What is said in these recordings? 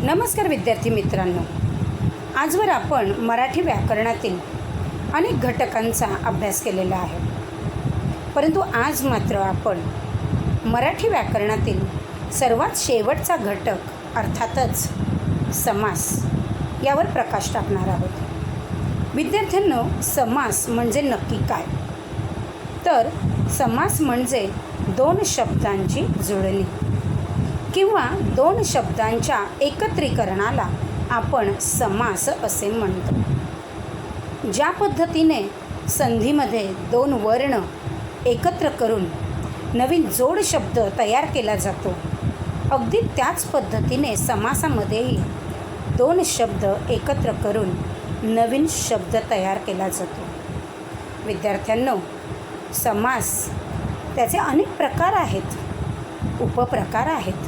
नमस्कार विद्यार्थी मित्रांनो, आजवर आपण मराठी व्याकरणातील अनेक घटकांचा अभ्यास केलेला आहे. परंतु आज मात्र आपण मराठी व्याकरणातील सर्वात शेवटचा घटक अर्थातच समास यावर प्रकाश टाकणार आहोत. विद्यार्थ्यांनो, समास म्हणजे नक्की काय? तर समास म्हणजे दोन शब्दांची जुळणी किंवा दोन शब्दांच्या एकत्रीकरणाला आपण समास असे म्हणतो. ज्या पद्धतीने संधीमध्ये दोन वर्ण एकत्र करून नवीन जोड शब्द तयार केला जातो, अगदी त्याच पद्धतीने समासामध्येही दोन शब्द एकत्र करून नवीन शब्द तयार केला जातो. विद्यार्थ्यांनो, समास त्याचे अनेक प्रकार आहेत, उपप्रकार आहेत.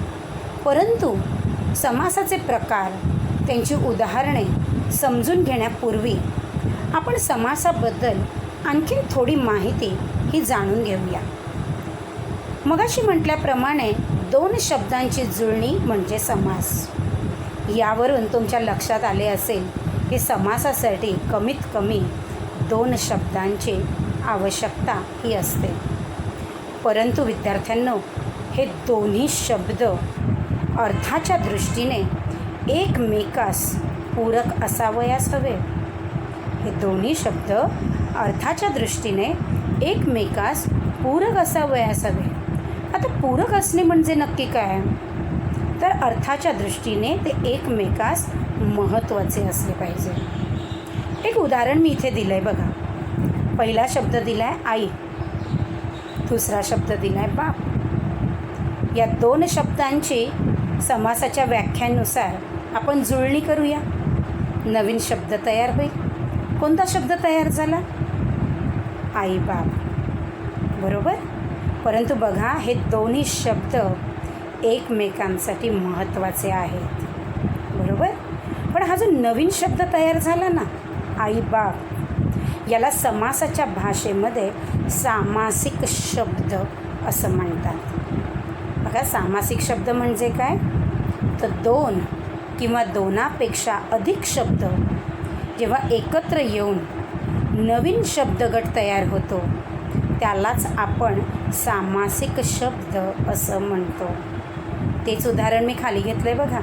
परंतु समासाचे प्रकार, त्यांची उदाहरणे समजून घेण्यापूर्वी आपण समासाबद्दल आणखीन थोडी माहिती ही जाणून घेऊया. मगाशी म्हटल्याप्रमाणे दोन शब्दांची जुळणी म्हणजे समास. यावरून तुमच्या लक्षात आले असेल की समासासाठी कमीत कमी दोन शब्दांची आवश्यकता ही असते. परंतु विद्यार्थ्यांनो, हे दोन्ही शब्द अर्थाच्या दृष्टीने एकमेकास पूरक असावयास हवे. हे दोन्ही शब्द अर्थाच्या दृष्टीने एकमेकास पूरक असावयास हवे. आता पूरक असणे म्हणजे नक्की काय? तर अर्थाच्या दृष्टीने ते एकमेकास महत्त्वाचे असले पाहिजे. एक उदाहरण मी इथे दिलं आहे बघा. पहिला शब्द दिला आहे आई, दुसरा शब्द दिला आहे बाप. या दोन शब्दांची समासाच्या व्याख्यानुसार आपण जुळणी करूया. नवीन शब्द तयार होईल. कोणता शब्द तयार झाला? आई बाप, बरोबर. परंतु बघा, हे दोन्ही शब्द एकमेकांसाठी महत्त्वाचे आहेत, बरोबर. पण हा जो नवीन शब्द तयार झाला ना, आई बाप, याला समासाच्या भाषेमध्ये सामासिक शब्द असं म्हणतात. बघा, सामासिक शब्द म्हणजे काय? तर दोन किंवा दोनापेक्षा अधिक शब्द जेव्हा एकत्र येऊन नवीन शब्दगट तयार होतो, त्यालाच आपण सामासिक शब्द असं म्हणतो. तेच उदाहरण मी खाली घेतलं आहे बघा.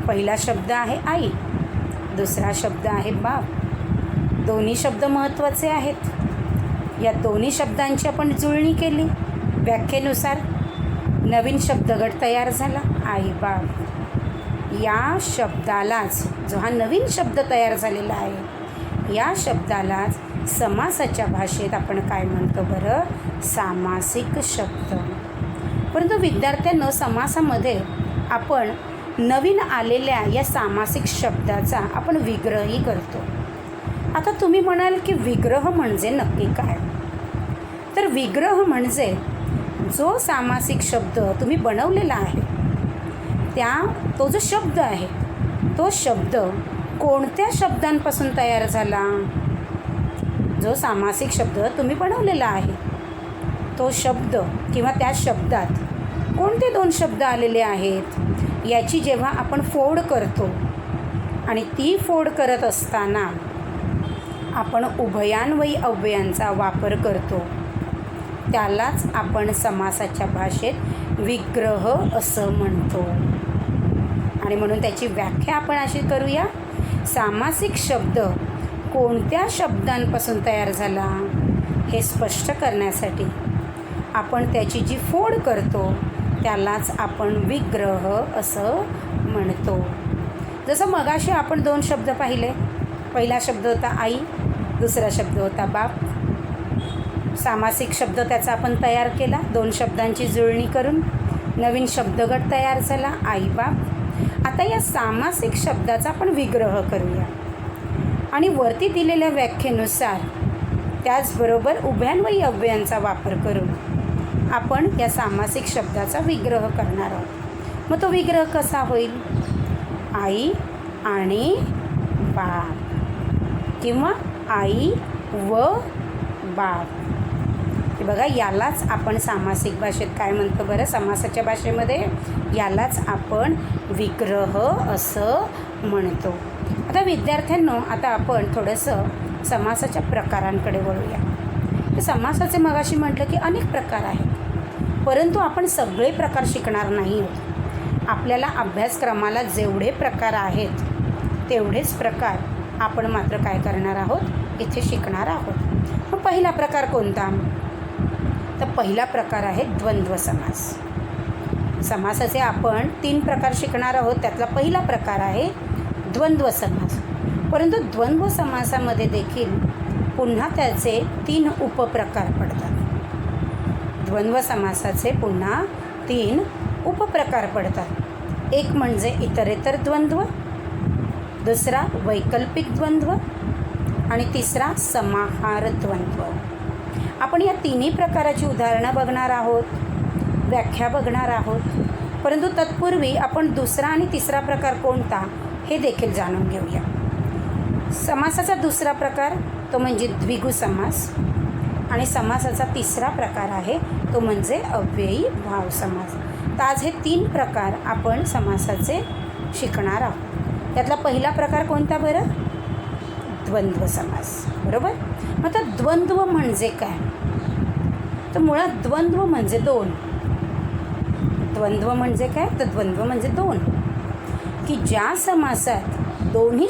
पहिला शब्द आहे आई, दुसरा शब्द आहे बाप. दोन्ही शब्द महत्त्वाचे आहेत. या दोन्ही शब्दांची आपण जुळणी केली. व्याख्येनुसार नवीन शब्दगट तयार झाला, आई बाप. या शब्दालाच, जो हा नवीन शब्द तयार झालेला आहे, या शब्दालाच समासाच्या भाषेत आपण काय म्हणतो बरं? सामासिक शब्द. परंतु विद्यार्थ्यांनो, समासामध्ये आपण नवीन आलेल्या या सामासिक शब्दाचा आपण विग्रहही करतो. आता तुम्ही म्हणाल की विग्रह म्हणजे नक्की काय? तर विग्रह म्हणजे जो सामासिक शब्द तुम्ही बनवलेला आहे, तो जो शब्द आहे, तो शब्द कोणत्या शब्दांपासून तयार झाला? जो सामासिक शब्द तुम्ही बनवलेला आहे, तो शब्द किंवा त्या शब्दात कोणते दोन शब्द आलेले आहेत, याची जेव्हा आपण फोड करतो आणि ती फोड करत असताना आपण उभयान्वयी अव्ययांचा वापर करतो, त्यालाच आपण समासाच्या भाषेत विग्रह असं म्हणतो. आणि म्हणून त्याची व्याख्या आपण अशी करूया. सामासिक शब्द कोणत्या शब्दांपासून तयार झाला हे स्पष्ट करण्यासाठी आपण त्याची जी फोड करतो, त्यालाच आपण विग्रह असं म्हणतो. जसं मगाशी आपण दोन शब्द पाहिले. पहिला शब्द होता आई, दुसरा शब्द होता बाप. सामासिक शब्द त्याचा आपण तयार केला. दोन शब्दांची जुळणी करून नवीन शब्दगट तयार झाला, आई बाप. आता या सामासिक शब्दाचा आपण विग्रह करूया आणि वरती दिलेल्या व्याख्येनुसार त्याचबरोबर उभयान्वयी अव्ययांचा वापर करून आपण या सामासिक शब्दाचा विग्रह करणार आहोत. मग तो विग्रह कसा होईल? आई आणि बाप किंवा आई व बाप. की बघा यालाच आपण सामासिक भाषेत काय म्हणतो बरं, समासाच्या भाषेमध्ये यालाच आपण विग्रह असं म्हणतो. आता विद्यार्थ्यांनो, आता आपण थोडंसं समासाच्या प्रकारांकडे वळूया. समासाचे मगाशी म्हटलं की अनेक प्रकार आहेत, परंतु आपण सगळे प्रकार शिकणार नाही आहोत. आपल्याला अभ्यासक्रमाला जेवढे प्रकार आहेत तेवढेच प्रकार आपण मात्र काय करणार आहोत, इथे शिकणार आहोत. मग पहिला प्रकार कोणता? तर पहिला प्रकार आहे द्वंद्व समास. समासाचे आपण 3 प्रकार शिकणार आहोत. त्यातला पहिला प्रकार आहे द्वंद्व समास. परंतु द्वंद्व समासामध्ये देखील पुन्हा त्याचे 3 उपप्रकार पडतात. द्वंद्व समासाचे पुन्हा 3 उपप्रकार पडतात. एक म्हणजे इतरेतर द्वंद्व, दुसरा वैकल्पिक द्वंद्व आणि तिसरा समाहार द्वंद्व. आपण या तिन्ही प्रकाराची उदाहरणं बघणार आहोत, व्याख्या बघणार आहोत. परंतु तत्पूर्वी आपण दुसरा आणि तिसरा प्रकार कोणता हे देखील जाणून घेऊया. समासाचा दुसरा प्रकार तो म्हणजे द्विगु समास आणि समासाचा तिसरा प्रकार आहे तो म्हणजे अव्ययी भाव समास. तर आज हे 3 प्रकार आपण समासाचे शिकणार आहोत. त्यातला पहिला प्रकार कोणता बरं? द्वंद्व समास. बरोबर. मग आता द्वंद्व म्हणजे काय? तर मुळात द्वंद्व म्हणजे 2. द्वंद्व म्हणजे काय? तर द्वंद्व म्हणजे 2, की ज्या समासात दोन्ही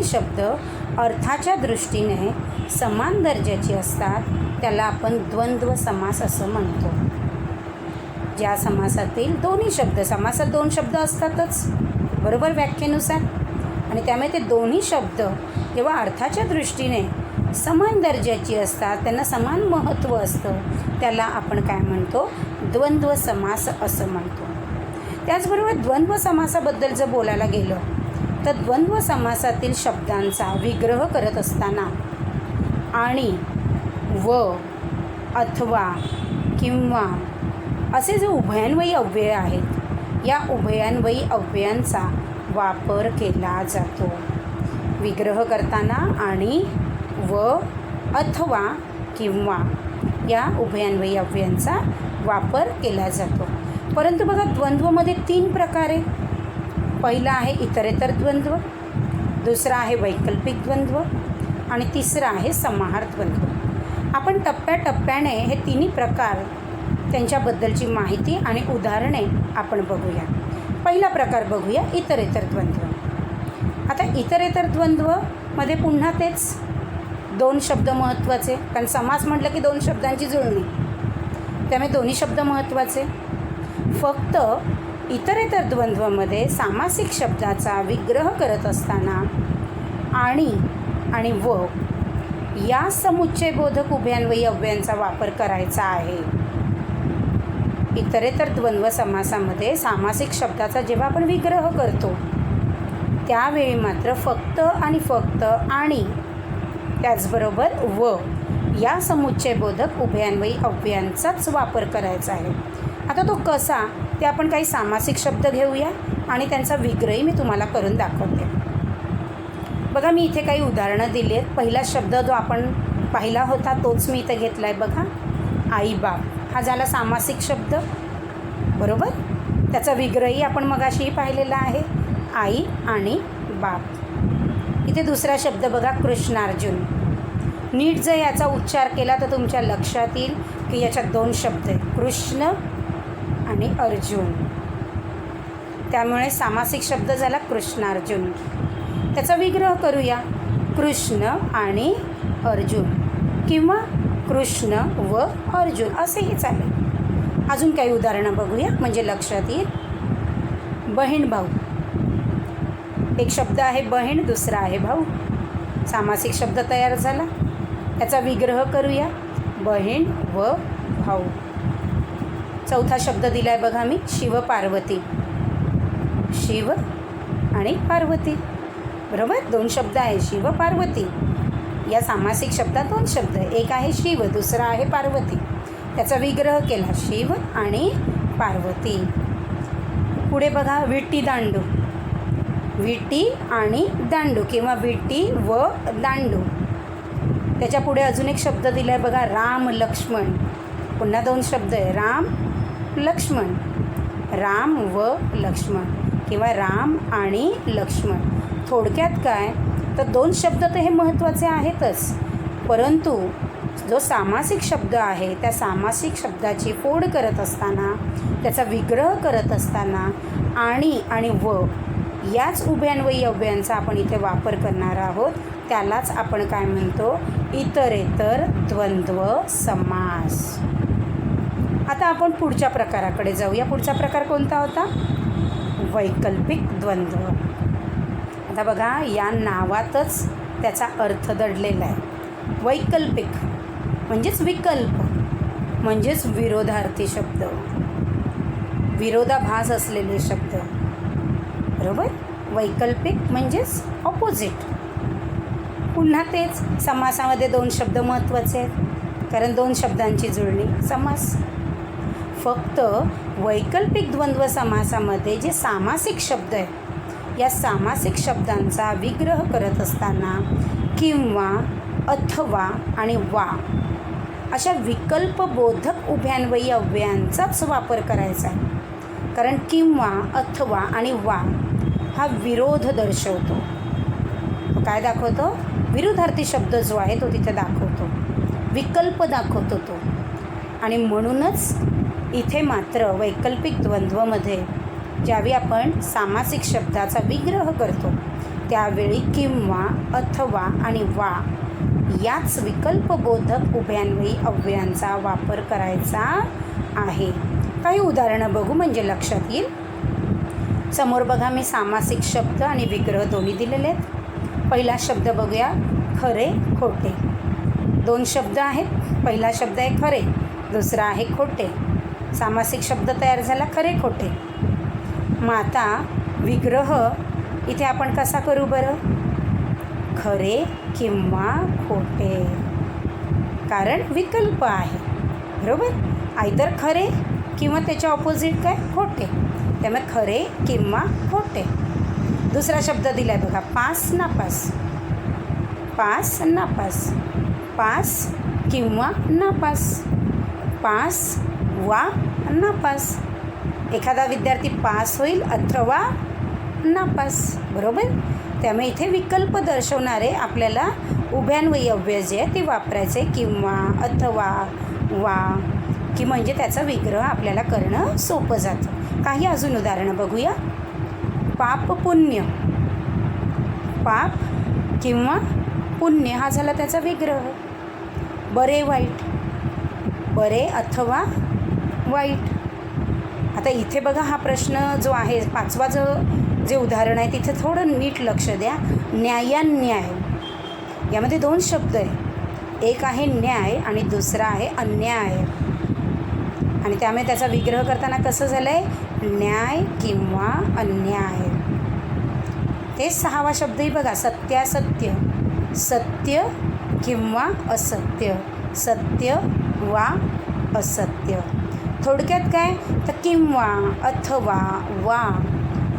शब्द अर्थाच्या दृष्टीने समान दर्जाची असतात त्याला आपण द्वंद्व समास असं म्हणतो. ज्या समासातील दोन्ही शब्द, समासात 2 शब्द असतातच बरोबर व्याख्येनुसार, आणि त्यामुळे ते दोन्ही शब्द जेव्हा अर्थाच्या दृष्टीने समान दर्जाची असतात, त्यांना समान महत्त्व असतं, त्याला आपण काय म्हणतो? द्वंद्व समास असं म्हणतो. त्याचबरोबर द्वंद्व समासाबद्दल जर बोलायला गेलं तर द्वंद्व समासातील शब्दांचा विग्रह करत असताना आणि व, अथवा, किंवा असे जे उभयान्वयी अव्यय आहेत या उभयान्वयी अव्ययांचा वापर केला जातो. विग्रह करताना आणि व, अथवा, किंवा या उभयान्वयी अव्ययांचा वापर केला जातो. परंतु बघा द्वंद्वमध्ये 3 प्रकार आहे. पहिला आहे इतरेतर द्वंद्व, दुसरा आहे वैकल्पिक द्वंद्व आणि तिसरा आहे समाहार द्वंद्व. आपण टप्प्याटप्प्याने हे तिन्ही प्रकार त्यांच्याबद्दलची माहिती आणि उदाहरणे आपण बघूया. पहिला प्रकार बघूया इतरेतर द्वंद्व. आता इतरेतर द्वंद्वमध्ये पुन्हा तेच 2 शब्द महत्त्वाचे, कारण समास म्हटलं की 2 शब्दांची जुळणी, त्यामुळे दोन्ही शब्द महत्त्वाचे. फक्त इतरेतर द्वंद्वमध्ये सामासिक शब्दाचा विग्रह करत असताना आणि व या समुच्चयबोधक उभयान्वयी अव्ययांचा वापर करायचा आहे. इतरेतर द्वंद्व समासामध्ये सामासिक शब्दाचा जेव्हा आपण विग्रह करतो त्यावेळी मात्र फक्त आणि त्याचबरोबर व या समुच्चयबोधक उभयान्वयी अव्ययांचाच वापर करायचा आहे. आता तो कसा ते आपण काही सामासिक शब्द घेऊया आणि त्यांचा विग्रही मी तुम्हाला करून दाखवते. बघा मी इथे काही उदाहरणं दिली आहेत. पहिला शब्द जो आपण पाहिला होता तोच मी इथे घेतला आहे. बघा आई बाप हा झाला सामासिक शब्द बरोबर. त्याचा विग्रही आपण मगाशीही पाहिलेला आहे, आई आणि बाप. इथे दुसरा शब्द बघा कृष्णार्जुन. नीट जर याचा उच्चार केला तर तुमच्या लक्षात येईल की याच्यात 2 शब्द आहेत, कृष्ण आणि अर्जुन. त्यामुळे सामासिक शब्द झाला कृष्णार्जुन. त्याचा विग्रह करूया, कृष्ण आणि अर्जुन किंवा कृष्ण व अर्जुन असेही चालेल. अजून काही उदाहरणं बघूया म्हणजे लक्षात येईल. बहीण भाऊ. एक शब्द आहे बहीण, दुसरा आहे भाऊ. सामासिक शब्द तयार झाला. त्याचा विग्रह करूया, बहीण व भाऊ. चौथा शब्द दिला आहे बघा मी, शिव पार्वती. शिव आणि पार्वती बरोबर. 2 शब्द आहे शिव पार्वती. या सामासिक शब्दात 2 शब्द, एक आहे शिव, दुसरा आहे पार्वती. त्याचा विग्रह केला, शिव आणि पार्वती. पुढे बघा विटी दांडू. विटी आणि दांडू किंवा विटी व दांडू. त्याच्या पुढे अजून एक शब्द दिला आहे बघा, राम लक्ष्मण. पुन्हा 2 शब्द आहे, राम लक्ष्मण. राम व लक्ष्मण किंवा राम आणि लक्ष्मण. थोडक्यात काय तर 2 शब्द तर हे महत्त्वाचे आहेतच, परंतु जो सामासिक शब्द आहे त्या सामासिक शब्दाची फोड करत असताना, त्याचा विग्रह करत असताना आणि व याच उभयान्वयी अव्ययांचा आपण इथे वापर करणार आहोत. त्यालाच आपण काय म्हणतो, इतरेतर द्वंद्व समास. आता आपण पुढच्या प्रकाराकडे जाऊया. पुढचा प्रकार कोणता होता, वैकल्पिक द्वंद्व. आता बघा या नावातच त्याचा अर्थ दडलेला आहे. वैकल्पिक म्हणजेच विकल्प, म्हणजेच विरोधार्थी शब्द, विरोधाभास असलेले शब्द, बरोबर. वैकल्पिक म्हणजेच ऑपोजिट. पुन्हा तेच, समासामध्ये 2 शब्द महत्त्वाचे आहेत, कारण 2 शब्दांची जुळणी समास. फक्त वैकल्पिक द्वंद्व समासामध्ये जे सामासिक शब्द आहेत, या सामासिक शब्दांचा विग्रह करत असताना किंवा, अथवा आणि वा अशा विकल्पबोधक उभयान्वयी अव्ययांचाच वापर करायचा आहे. कारण किंवा, अथवा आणि वा हा विरोध दर्शवतो. तो काय दाखवतो, विरुद्धार्थी शब्द जो आहे तो तिथे दाखवतो, विकल्प दाखवतो तो. आणि म्हणूनच इथे मात्र वैकल्पिक द्वंद्वमध्ये ज्यावेळी आपण सामासिक शब्दाचा विग्रह करतो त्यावेळी किंवा, अथवा आणि वा याच विकल्पबोधक उभयान्वयी अव्ययांचा वापर करायचा आहे. काही उदाहरणं बघू म्हणजे लक्षात येईल. समोर बघा मी सामासिक शब्द आणि विग्रह दोन्ही दिलेले आहेत. पहिला शब्द बघूया, खरे खोटे. 2 शब्द आहेत. पहिला शब्द आहे खरे, दुसरा आहे खोटे. सामासिक शब्द तयार झाला, खरे खोटे. मग आता विग्रह इथे आपण कसा करू बरं, खरे किंवा खोटे, कारण विकल्प आहे, बरोबर. आयदर खरे किंवा त्याच्या ऑपोजिट काय, खोटे. त्यामुळे खरे किंवा खोटे. दुसरा शब्द दिला आहे बघा, पास नापास. पास नापास, पास किंवा नापास, पास वा नापास. एखादा विद्यार्थी पास होईल अथवा नापास, बरोबर. त्यामुळे इथे विकल्प दर्शवणारे आपल्याला उभयान्वयी अव्यय जे आहे ते वापरायचे, किंवा, अथवा, वा, की म्हणजे त्याचा विग्रह आपल्याला करणं सोपं जातं. काही अजून उदाहरणं बघूया. पाप पुण्य. पाप किंवा पुण्य हा झाला त्याचा विग्रह. बरे वाईट, बरे अथवा वाईट. आता इथे बघा हा प्रश्न जो आहे, 5वा जे उदाहरण आहे तिथे थोडं नीट लक्ष द्या. न्यायान्याय यामध्ये 2 शब्द आहे. एक आहे न्याय आणि दुसरा आहे अन्याय. आणि त्यामुळे त्याचा विग्रह करताना कसं झालं आहे, न्याय किंवा अन्याय. ते 6वा शब्दही बघा, सत्यासत्य. सत्य किंवा असत्य, सत्य वा असत्य. थोडक्यात काय तर किंवा, अथवा, वा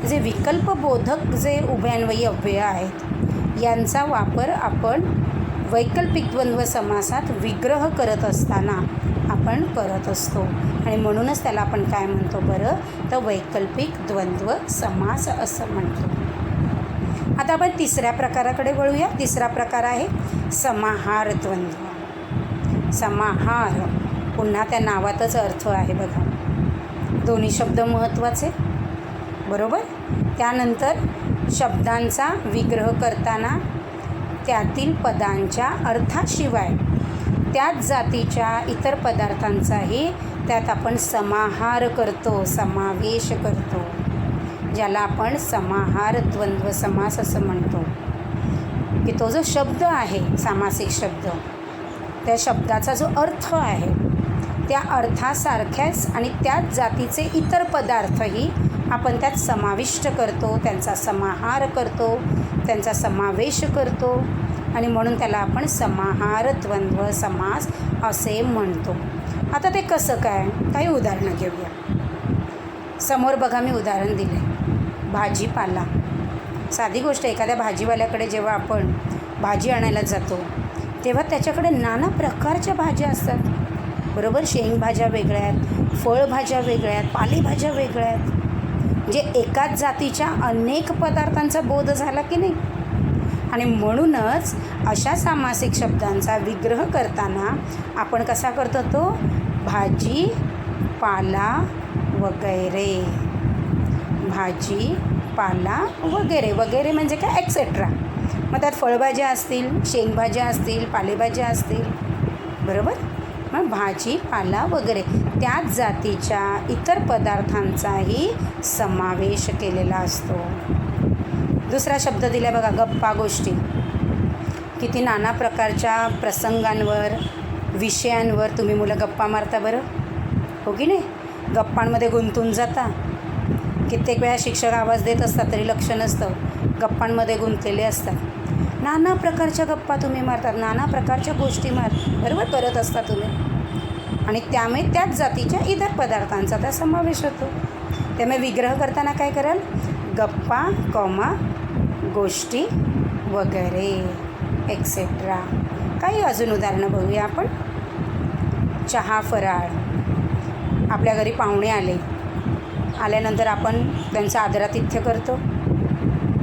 जे विकल्पबोधक जे उभयान्वयी अव्यय आहेत यांचा वापर आपण वैकल्पिक द्वंद्व समासात विग्रह करत असताना आपण करत असतो. आणि म्हणूनच त्याला आपण काय म्हणतो बरं, तर वैकल्पिक द्वंद्व समास असं म्हणतो. आता आपण 3ऱ्या प्रकाराकडे वळूया. 3रा प्रकार आहे समाहार द्वंद्व. समाहार, पुन्हा त्या नावातच अर्थ आहे बघा. दोन्ही शब्द महत्त्वाचे, बरोबर. त्यानंतर शब्दांचा विग्रह करताना त्यातील पदांच्या अर्थाशिवाय त्याच जातीच्या इतर पदार्थांचाही त्यात आपण समाहार करतो, समावेश करतो, ज्याला आपण समाहार द्वंद्व समास असं म्हणतो. की तो जो शब्द आहे सामासिक शब्द, त्या शब्दाचा जो अर्थ आहे त्या अर्थासारख्याच आणि त्याच जातीचे इतर पदार्थही आपण त्यात समाविष्ट करतो, त्यांचा समाहार करतो, त्यांचा समावेश करतो. आणि म्हणून त्याला आपण समाहार द्वंद्व समास असे म्हणतो. आता ते कसं काय, काही उदाहरणं घेऊया. समोर बघा मी उदाहरण दिले, भाजीपाला. साधी गोष्ट, एखाद्या भाजीवाल्याकडे जेव्हा आपण भाजी आणायला जातो तेव्हा त्याच्याकडे नाना प्रकारच्या भाज्या असतात, बरोबर. शेंगभाज्या वेगळ्या आहेत, फळभाज्या वेगळ्या आहेत, पालेभाज्या वेगळ्या आहेत. म्हणजे एकाच जातीच्या अनेक पदार्थांचा बोध झाला की नाही. आणि म्हणूनच अशा सामासिक शब्दांचा विग्रह करताना आपण कसा करतो, तो भाजी पाला वगैरे, भाजी पाला वगैरे, वगैरे म्हणजे काय, एक्सेट्रा. मग त्यात फळभाज्या असतील, शेंगभाज्या असतील, पालेभाज्या असतील, बरोबर. मग भाजी पाला वगैरे त्याच जातीच्या इतर पदार्थांचाही समावेश केलेला असतो. दुसरा शब्द दिला बघा, गप्पा गोष्टी. किती नाना प्रकारच्या प्रसंगांवर, विषयांवर तुम्ही मुलं गप्पा मारता बरं, हो की नाही. गप्पांमध्ये गुंतून जाता. कित्येक वेळा शिक्षक आवाज देत असतात तरी लक्ष नसतं, गप्पांमध्ये गुंतलेले असतात. नाना प्रकारच्या गप्पा तुम्ही मारतात, नाना प्रकारच्या गोष्टी बरोबर करत असता तुम्ही. आणि त्यामुळे त्याच जातीच्या इतर पदार्थांचा त्या समावेश होतो. त्यामुळे विग्रह करताना काय कराल, गप्पा कॉमा गोष्टी वगैरे एक्सेट्रा. काही अजून उदाहरणं बघूया आपण. चहा फराळ. आपल्या घरी पाहुणे आल्यानंतर आपण त्यांचं आदरातिथ्य करतो,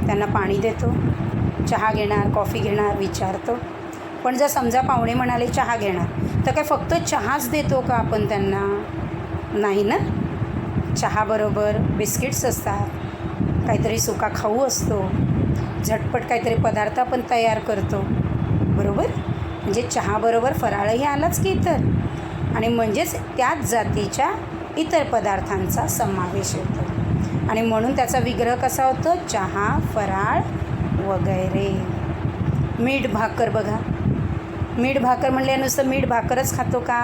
त्यांना पाणी देतो, चहा घेणार कॉफी घेणार विचारतो. पण जर समजा पाहुणे म्हणाले चहा घेणार, तर काय फक्त चहाच देतो का आपण त्यांना, नाही ना. चहाबरोबर बिस्किट्स असतात, काहीतरी सुका खाऊ असतो, झटपट काहीतरी पदार्थ आपण तयार करतो, बरोबर. म्हणजे चहाबरोबर फराळही आलाच की इतर, आणि म्हणजेच त्याच जातीच्या इतर पदार्थांचा समावेश होतो. आणि म्हणून त्याचा विग्रह कसा होतो, चहा फराळ वगैरे. मीठ भाकर बघा. मीठ भाकर म्हणले नुसतं मीठ भाकरच खातो का.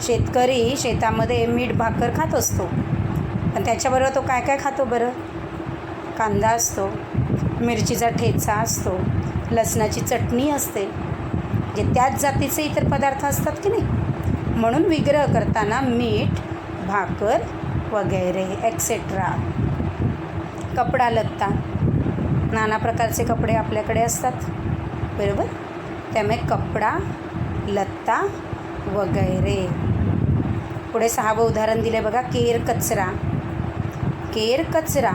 शेतकरी शेतामध्ये मीठ भाकर खात असतो, पण त्याच्याबरोबर तो काय काय खातो बरं. कांदा असतो, मिरचीचा ठेचा असतो, लसणाची चटणी असते, जे त्याच जातीचे इतर पदार्थ असतात की नाही. म्हणून विग्रह करताना मीठ भाकर वगैरे एक्सेट्रा. कपडा लत्ता. नाना प्रकारचे कपडे आपल्याकडे असतात, बरोबर. त्यामुळे कपडा लत्ता वगैरे. पुढे 6वं उदाहरण दिले बघा, केर कचरा. केर कचरा.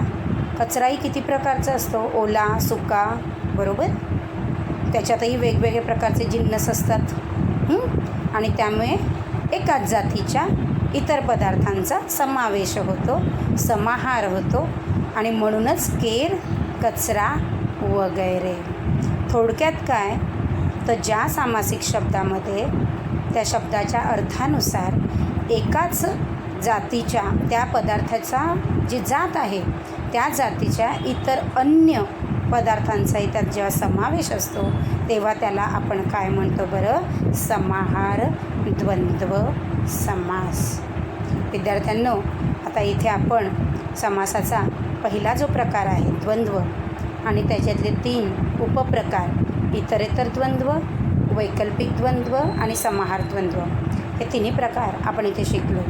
कचराही किती प्रकारचा असतो, ओला सुका, बरोबर. त्याच्यातही वेगवेगळे प्रकारचे जिन्नस असतात. आणि त्यामुळे एकाच जातीच्या इतर पदार्थांचा समावेश होतो, समाहार होतो. आणि म्हणूनच केर कचरा वगैरे. थोडक्यात काय, तर ज्या सामासिक शब्दामध्ये त्या शब्दाच्या अर्थानुसार एकाच जातीच्या त्या पदार्थाचा जी जात आहे त्या जातीच्या इतर अन्य पदार्थांचाही त्यात जेव्हा समावेश असतो, तेव्हा त्याला आपण काय म्हणतो बरं, समाहार द्वंद्व समास. विद्यार्थ्यांनो, आता इथे आपण समासाचा पहिला जो प्रकार आहे द्वंद्व, आणि त्याच्यातले 3 उपप्रकार, इतरेतर द्वंद्व, वैकल्पिक द्वंद्व आणि समाहार द्वंद्व, हे तिन्ही प्रकार आपण इथे शिकलो.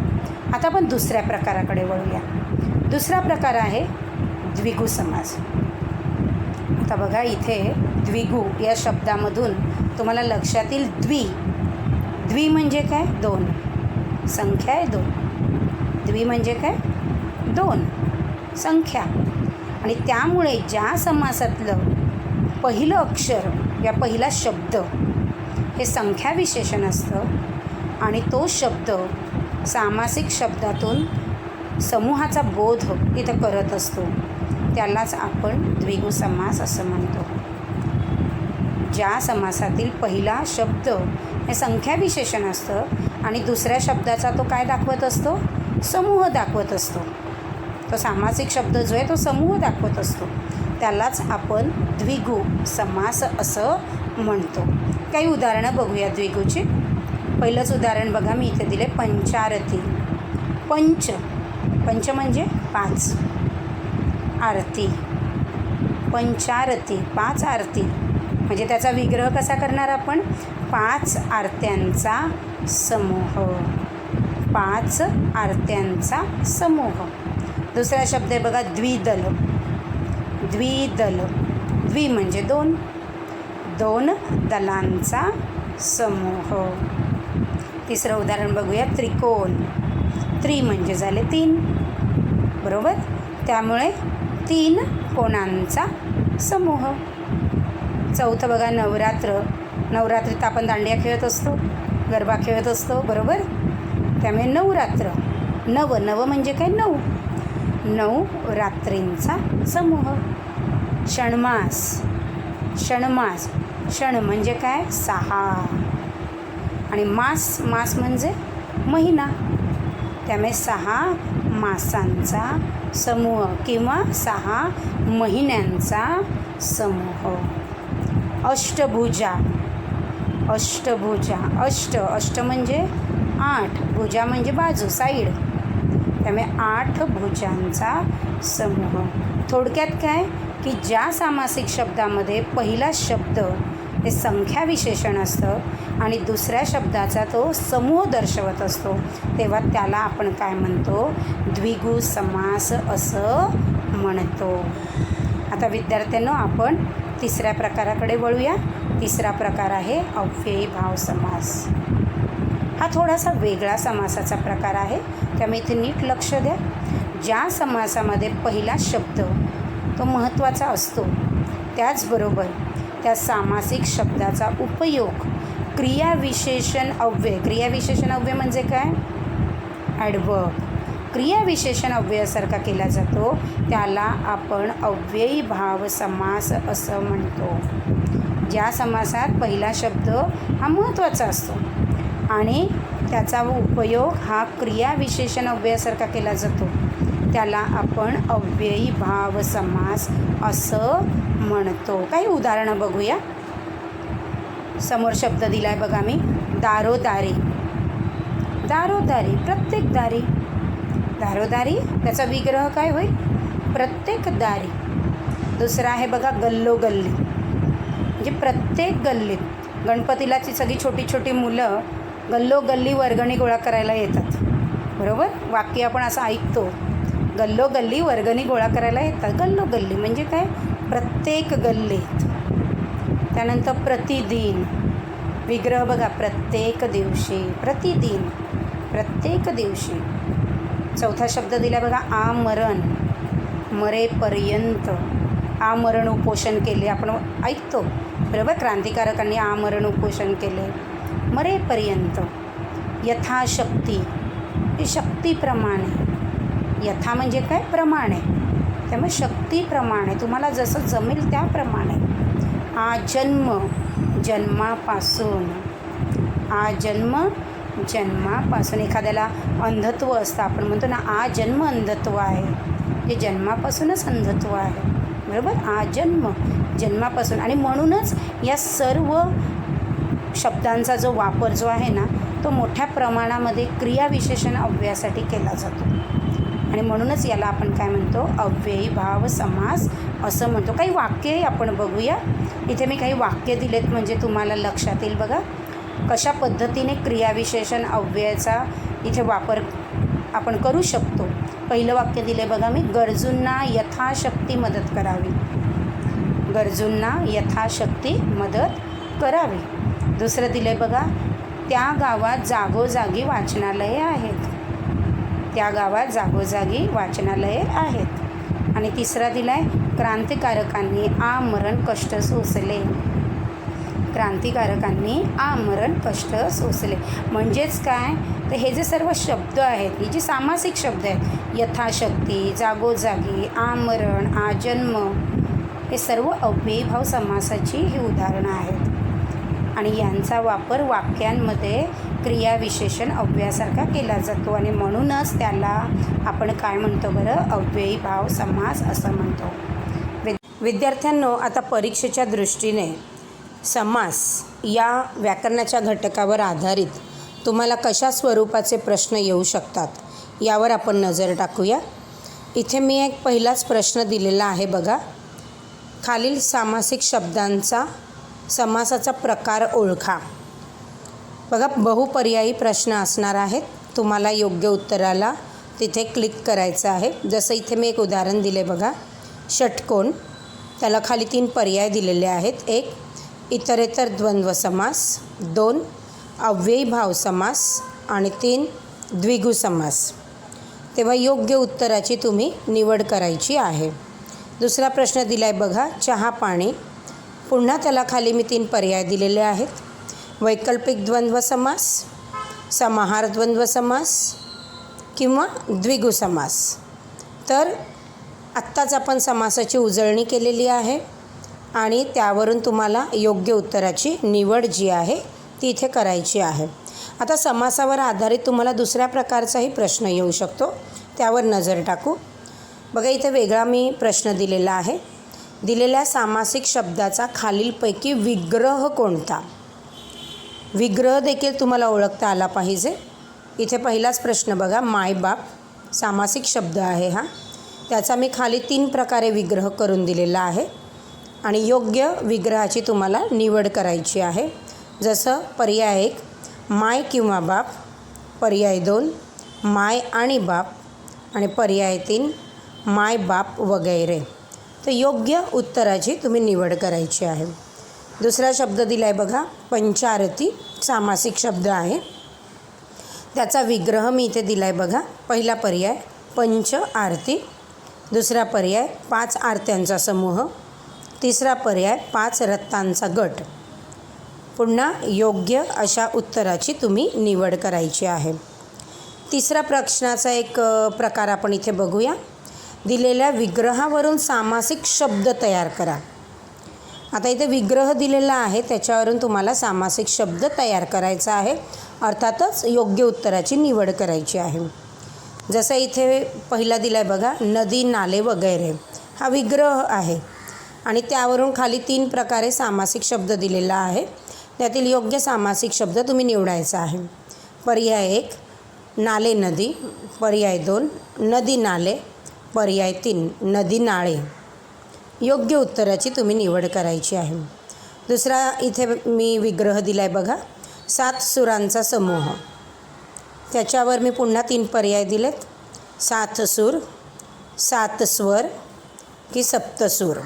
आता आपण दुसऱ्या प्रकाराकडे वळूया. दुसरा प्रकार आहे द्विगु समास. आता बघा, इथे द्विगु या शब्दामधून तुम्हाला लक्षात येईल द्वि म्हणजे काय, 2. संख्या आहे 2. द्वि म्हणजे काय, 2 संख्या. आणि त्यामुळे ज्या समासातलं पहिलं अक्षर या पहिला शब्द हे संख्या विशेषण असतं, आणि तो शब्द सामासिक शब्दातून समूहाचा बोध इथं करत असतो, त्यालाच आपण द्विगु समास असं म्हणतो. ज्या समासातील पहिला शब्द हे संख्या विशेषण असतं, आणि दुसऱ्या शब्दाचा तो काय दाखवत असतो, समूह दाखवत असतो. तो सामासिक शब्द जो आहे तो समूह दाखवत असतो, त्यालाच आपण द्विगु समास असं म्हणतो. काही उदाहरणं बघूया द्विगुची. पहिलंच उदाहरण बघा, मी इथे दिले पंचारती. पंच म्हणजे 5. आरती, पंचारती 5 आरती. म्हणजे त्याचा विग्रह कसा करणार आपण, 5 आरत्यांचा समूह. 5 आरत्यांचा समूह. दुसरा शब्द आहे बघा द्विदल. द्विदल, द्वि म्हणजे 2, 2 दलांचा समूह. तिसरं उदाहरण बघूया. त्रिकोण. त्रि म्हणजे झाले 3, बरोबर. त्यामुळे 3 कोणांचा समूह. चौथं बघा, नवरात्र. नवरात्रीत आपण दांडिया खेळत असतो, गरबा खेळत असतो, बरोबर. त्यामुळे नवरात्र. नव म्हणजे काय? 9. 9 रात्रींचा समूह. षण्मास. षण्मास. षण म्हणजे काय? 6. आणि मास म्हणजे महिना. त्यामुळे 6 मासांचा समूह किंवा 6 महिन्यांचा समूह. अष्टभुजा. अष्टभुजा. अष्ट म्हणजे 8, भुजा म्हणजे बाजू, साईड. त्यामुळे 8 भुजांचा समूह. थोडक्यात काय की ज्या सामासिक शब्दामध्ये पहिला शब्द हे संख्या विशेषण असतं आणि दुसऱ्या शब्दाचा तो समूह दर्शवत असतो, तेव्हा त्याला आपण काय म्हणतो? द्विगु समास असं म्हणतो. आता विद्यार्थ्यांनो, आपण तिसऱ्या प्रकाराकडे वळूया. तिसरा प्रकार आहे अव्ययी भाव समास. हा थोडासा वेगळा समासाचा प्रकार आहे, त्यामुळे इथे नीट लक्ष द्या. ज्या समासामध्ये पहिला शब्द तो महत्त्वाचा असतो, त्याचबरोबर त्या सामासिक शब्दाचा उपयोग क्रियाविशेषण अव्यय. क्रियाविशेषण अव्यय म्हणजे काय? ॲडवर्ब. क्रियाविशेषण अव्ययासारखा केला जातो, त्याला आपण अव्ययी भाव समास असं म्हणतो. ज्या समासात पहिला शब्द हा महत्त्वाचा असतो आणि त्याचा उपयोग हा क्रियाविशेषण अव्ययासारखा केला जातो, त्याला आपण अव्ययी भाव समास असं म्हणतो. काही उदाहरणं बघूया. समोर शब्द दिला आहे बघा मी. दारोदारी. दारोदारी, प्रत्येक दारी. दारोदारी, त्याचा विग्रह काय होईल? प्रत्येक दारी. दुसरा आहे बघा, गल्लोगल्ली. म्हणजे प्रत्येक गल्लीत. गणपतीला ती सगळी छोटी छोटी मुलं गल्लोगल्ली वर्गणी गोळा करायला येतात, बरोबर. वाक्य आपण असं ऐकतो, गल्लोगल्ली वर्गणी गोळा करायला येतात. गल्लोगल्ली म्हणजे काय? प्रत्येक गल्लीत. त्यानंतर प्रतिदिन. विग्रह बघा, प्रत्येक दिवशी. प्रतिदिन, प्रत्येक दिवशी. चौथा शब्द दिला बघा, आमरण. मरेपर्यंत. आमरण उपोषण केले, आपण ऐकतो, बरोबर. क्रांतिकारकांनी आमरण उपोषण केले. मरेपर्यंत. यथाशक्ती. हे शक्तीप्रमाणे. यथा म्हणजे काय? प्रमाणे. त्यामुळे शक्तीप्रमाणे, तुम्हाला जसं जमेल त्याप्रमाणे. आजन्म. जन्मापासून. आजन्म, जन्मापासून. एखाद्याला अंधत्व असतं, आपण म्हणतो ना आजन्म अंधत्व आहे, जे जन्मापासूनच अंधत्व आहे, बरोबर. आजन्म, जन्मापासून. आणि म्हणूनच या सर्व शब्दांचा जो वापर जो आहे ना, तो मोठ्या प्रमाणामध्ये क्रियाविशेषण अव्ययासाठी केला जातो आणि म्हणूनच याला आपण काय म्हणतो? अव्ययी भाव समास असं म्हणतो. काही वाक्यही आपण बघूया. इथे मी काही वाक्य दिलेत म्हणजे तुम्हाला लक्षात येईल बघा कशा पद्धतीने क्रियाविशेषण अव्ययाचा इथे वापर आपण करू शकतो. पहिलं वाक्य दिले बघा मी, गरजूंना यथाशक्ती मदत करावी. गरजूंना यथाशक्ती मदत करावी. दुसरं दिले बघा, त्या गावात जागोजागी वाचनालये आहेत. त्या गावात जागोजागी वाचनालये आहेत. आणि तिसरा दिला आहे, क्रांतिकारकांनी आमरण कष्ट सोसले. क्रांतिकारकांनी आमरण कष्ट सोसले. म्हणजेच काय? तर हे जे सर्व शब्द आहेत, ही जी सामासिक शब्द आहेत, यथाशक्ती, जागोजागी, आमरण, आजन्म, हे सर्व अव्ययी भाव समासाची ही उदाहरणं आहेत आणि यांचा वापर वाक्यांमध्ये क्रियाविशेषण अव्ययासारखा केला जातो आणि म्हणूनच त्याला आपण काय म्हणतो बरं? अव्ययी भाव समास असं म्हणतो. विद्यार्थ्यांनो, आता परीक्षेच्या दृष्टीने समास या व्याकरणाच्या घटकावर आधारित तुम्हाला कशा स्वरूपाचे प्रश्न येऊ शकतात यावर आपण नजर टाकूया. इथे मी एक पहिलाच प्रश्न दिलेला आहे बघा. खालील सामासिक शब्दांचा समासाचा प्रकार ओळखा. बघा, बहुपर्यायी प्रश्न असणार आहेत. तुम्हाला योग्य उत्तराला तिथे क्लिक करायचं आहे. जसं इथे मी एक उदाहरण दिले बघा, षटकोन. त्याला खाली 3 पर्याय दिलेले आहेत. एक, इतरेतर द्वंद्व समास, 2 अव्ययीभाव समास आणि 3 द्विगु समास. तेव्हा योग्य उत्तराची तुम्ही निवड करायची आहे. दुसरा प्रश्न दिला आहे बघा, चहा पाणी. पुन्हा त्याला खाली मी 3 पर्याय दिलेले आहेत. वैकल्पिक द्वंद्व समास, समाहार द्वंद्व समास किंवा द्विगु समास. तर आत्ताच आपण समासाची उजळणी केलेली आहे आणि त्यावरून तुम्हाला योग्य उत्तराची निवड जी आहे ती इथे करायची आहे. आता समासावर आधारित तुम्हाला दुसऱ्या प्रकारचाही प्रश्न येऊ शकतो, त्यावर नजर टाकू. बघा इथे वेगळा मी प्रश्न दिलेला आहे. दिलेल्या सामासिक शब्दाचा खालीलपैकी विग्रह कोणता? विग्रह देखील तुम्हाला ओळखता आला पाहिजे. इथे पहिलाच प्रश्न बघा, मायबाप सामासिक शब्द आहे हा. त्याचा मी खाली 3 प्रकारे विग्रह करून दिलेला आहे आणि योग्य विग्रहाची तुम्हाला निवड करायची आहे. जसं पर्याय 1 माय किंवा बाप, पर्याय 2 माय आणि बाप आणि पर्याय 3 माय बाप वगैरे. तर योग्य उत्तराची तुम्ही निवड करायची आहे. दुसरा शब्द दिला आहे बघा, पंचारती सामासिक शब्द आहे. त्याचा विग्रह मी इथे दिला आहे बघा. पहिला पर्याय पंच आरती, दुसरा पर्याय 5 आरत्यांचा समूह, तिसरा पर्याय 5 रत्तांचा गट. पुन्हा योग्य अशा उत्तराची तुम्ही निवड करायची आहे. तिसरा प्रश्नाचा एक प्रकार आपण इथे बघूया. दिलेल्या विग्रहावरून सामासिक शब्द तयार करा. आता इथे विग्रह दिलेला आहे, त्याच्यावरून तुम्हाला सामासिक शब्द तयार करायचा आहे. अर्थातच योग्य उत्तराची निवड करायची आहे. जसं इथे पहिला दिला आहे बघा, नदी नाले वगैरे. हा विग्रह आहे आणि त्यावरून खाली 3 प्रकारे सामासिक शब्द दिलेला आहे. त्यातील योग्य सामासिक शब्द तुम्ही निवडायचा आहे. पर्याय 1 नाले नदी, पर्याय 2 नदी नाले, पर्याय 3 नदी नाळे. योग्य उत्तराची तुम्ही निवड करायची आहे. दुसरा इथे मी विग्रह दिला आहे बघा, 7 सुरांचा समूह. त्याच्यावर मी पुन्हा 3 पर्याय दिलेत. 7 सूर, 7 स्वर की सप्तसूर.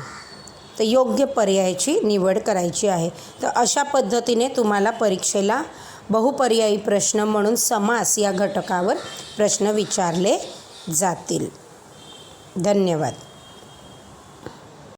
तर योग्य पर्यायाची निवड करायची आहे. तर अशा पद्धतीने तुम्हाला परीक्षेला बहुपर्यायी प्रश्न म्हणून समास या घटकावर प्रश्न विचारले जातील. धन्यवाद.